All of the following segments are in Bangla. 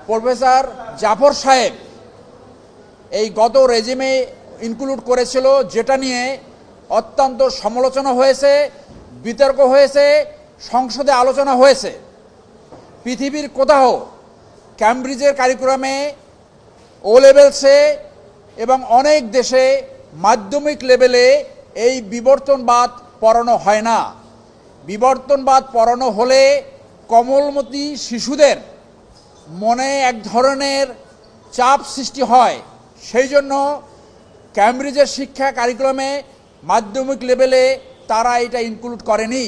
প্রফেসর জাফর সাহেব এই গত রেজিমে ইনক্লুড করেছিল, যেটা নিয়ে অত্যন্ত সমালোচনা হয়েছে, বিতর্ক হয়েছে, সংসদে আলোচনা হয়েছে। পৃথিবীর কোথাও ক্যামব্রিজের কারিকুলামে ও লেভেলসে এবং অনেক দেশে মাধ্যমিক লেভেলে এই বিবর্তনবাদ পড়ানো হয় না। বিবর্তনবাদ পড়ানো হলে কোমলমতি শিশুদের মনে এক ধরনের চাপ সৃষ্টি হয়। সেই জন্য ক্যামব্রিজের শিক্ষা কারিকুলামে মাধ্যমিক লেভেলে তারা এটা ইনক্লুড করেনি।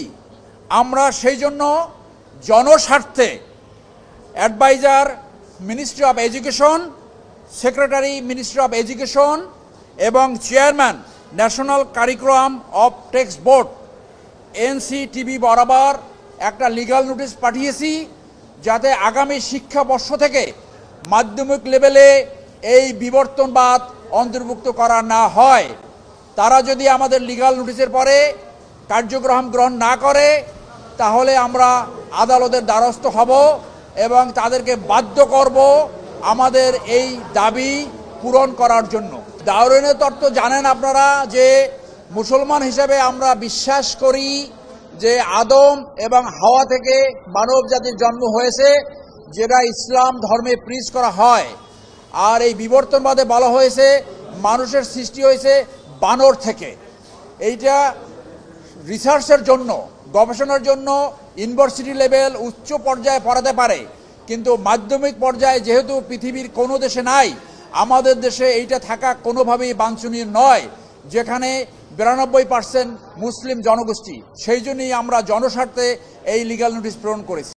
আমরা সেই জন্য জনস্বার্থে adviser ministry of education, secretary ministry of education এবং chairman national curriculum of text board NCTB বরাবর একটা লিগ্যাল নোটিশ পাঠিয়েছি, যাতে আগামী শিক্ষাবর্ষ থেকে মাধ্যমিক লেভেলে এই বিবর্তনবাদ অন্তর্ভুক্ত করা না হয়। তারা যদি আমাদের লিগ্যাল নোটিশের পরে কার্যক্রম গ্রহণ না করে, তাহলে আমরা আদালতের দ্বারস্থ হব এবং তাদেরকে বাধ্য করব আমাদের এই দাবি পূরণ করার জন্য। দারুইনের তত্ত্ব জানেন আপনারা যে মুসলমান হিসেবে আমরা বিশ্বাস করি যে আদম এবং হাওয়া থেকে মানব জাতির জন্ম হয়েছে, যেটা ইসলাম ধর্মে প্রিচ করা হয়। আর এই বিবর্তনবাদে বলা হয়েছে মানুষের সৃষ্টি হয়েছে বানর থেকে। এইটা রিসার্চের জন্য, গবেষণার জন্য ইউনিভার্সিটি লেভেল উচ্চ পর্যায়ে পড়াতে পারে, কিন্তু মাধ্যমিক পর্যায়ে যেহেতু পৃথিবীর কোনো দেশে নাই, আমাদের দেশে এইটা থাকা কোনোভাবেই বাঞ্ছনীয় নয়, যেখানে 92% মুসলিম জনগোষ্ঠী। সেই জন্যই আমরা জনস্বার্থে এই লিগ্যাল নোটিশ প্রেরণ করেছি।